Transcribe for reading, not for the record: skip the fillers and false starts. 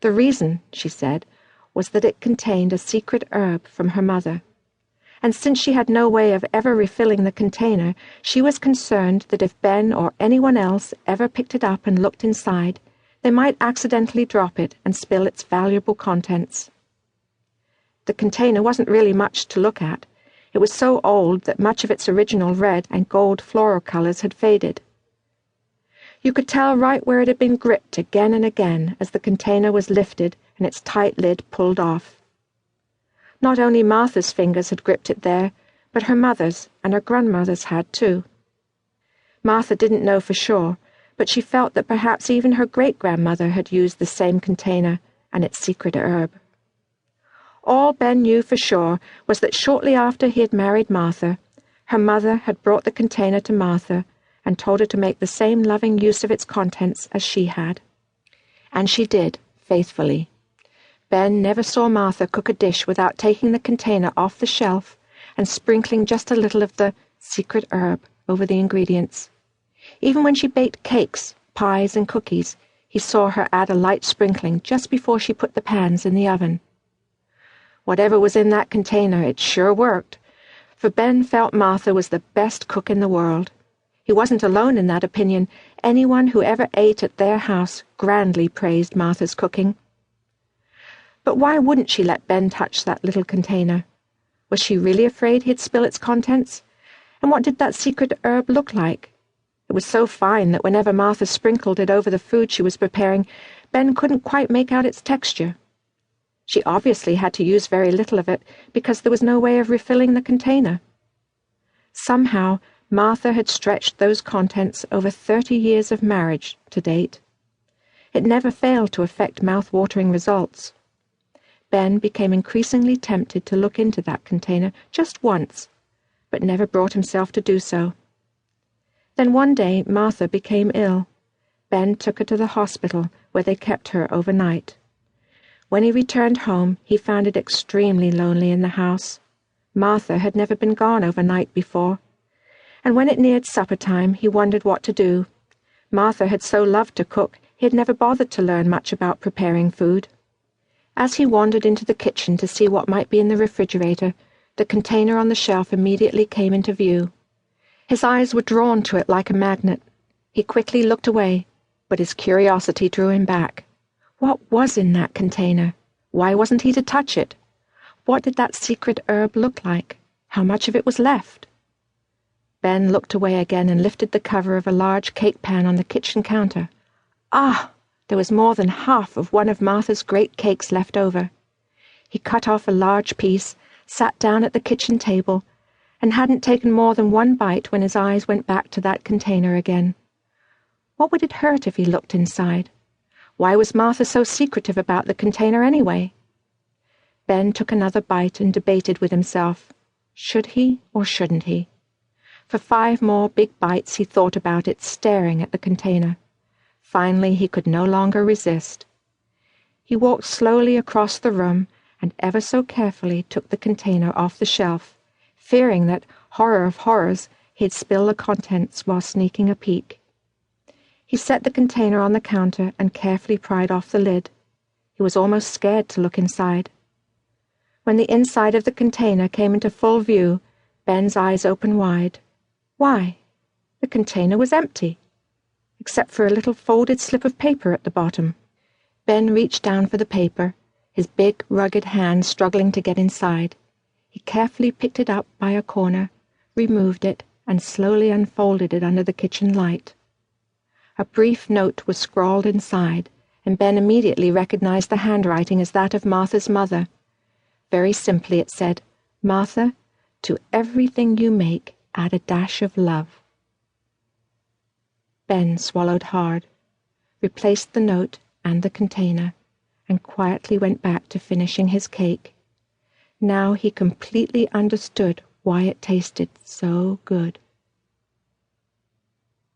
The reason, she said, was that it contained a secret herb from her mother. And since she had no way of ever refilling the container, she was concerned that if Ben or anyone else ever picked it up and looked inside, they might accidentally drop it and spill its valuable contents. The container wasn't really much to look at. It was so old that much of its original red and gold floral colours had faded. You could tell right where it had been gripped again and again as the container was lifted and its tight lid pulled off. Not only Martha's fingers had gripped it there, but her mother's and her grandmother's had too. Martha didn't know for sure, but she felt that perhaps even her great-grandmother had used the same container and its secret herb. All Ben knew for sure was that shortly after he had married Martha, her mother had brought the container to Martha and told her to make the same loving use of its contents as she had. And she did, faithfully. Ben never saw Martha cook a dish without taking the container off the shelf and sprinkling just a little of the secret herb over the ingredients. Even when she baked cakes, pies, and cookies, he saw her add a light sprinkling just before she put the pans in the oven. Whatever was in that container, it sure worked, for Ben felt Martha was the best cook in the world. He wasn't alone in that opinion. Anyone who ever ate at their house grandly praised Martha's cooking. But why wouldn't she let Ben touch that little container? Was she really afraid he'd spill its contents? And what did that secret herb look like? It was so fine that whenever Martha sprinkled it over the food she was preparing, Ben couldn't quite make out its texture. She obviously had to use very little of it because there was no way of refilling the container. Somehow, Martha had stretched those contents over 30 years of marriage to date. It never failed to affect mouth-watering results. Ben became increasingly tempted to look into that container just once, but never brought himself to do so. Then one day Martha became ill. Ben took her to the hospital, where they kept her overnight. When he returned home, he found it extremely lonely in the house. Martha had never been gone overnight before, and when it neared supper time, he wondered what to do. Martha had so loved to cook, he had never bothered to learn much about preparing food. As he wandered into the kitchen to see what might be in the refrigerator, the container on the shelf immediately came into view. His eyes were drawn to it like a magnet. He quickly looked away, but his curiosity drew him back. What was in that container? Why wasn't he to touch it? What did that secret herb look like? How much of it was left? Ben looked away again and lifted the cover of a large cake pan on the kitchen counter. Ah! There was more than half of one of Martha's great cakes left over. He cut off a large piece, sat down at the kitchen table, and hadn't taken more than one bite when his eyes went back to that container again. What would it hurt if he looked inside? Why was Martha so secretive about the container anyway? Ben took another bite and debated with himself. Should he or shouldn't he? For 5 more big bites he thought about it, staring at the container. Finally, he could no longer resist. He walked slowly across the room and ever so carefully took the container off the shelf, fearing that, horror of horrors, he'd spill the contents while sneaking a peek. He set the container on the counter and carefully pried off the lid. He was almost scared to look inside. When the inside of the container came into full view, Ben's eyes opened wide. Why? The container was empty, except for a little folded slip of paper at the bottom. Ben reached down for the paper, his big, rugged hand struggling to get inside. He carefully picked it up by a corner, removed it, and slowly unfolded it under the kitchen light. A brief note was scrawled inside, and Ben immediately recognized the handwriting as that of Martha's mother. Very simply it said, "Martha, to everything you make, add a dash of love." Ben swallowed hard, replaced the note and the container, and quietly went back to finishing his cake. Now he completely understood why it tasted so good.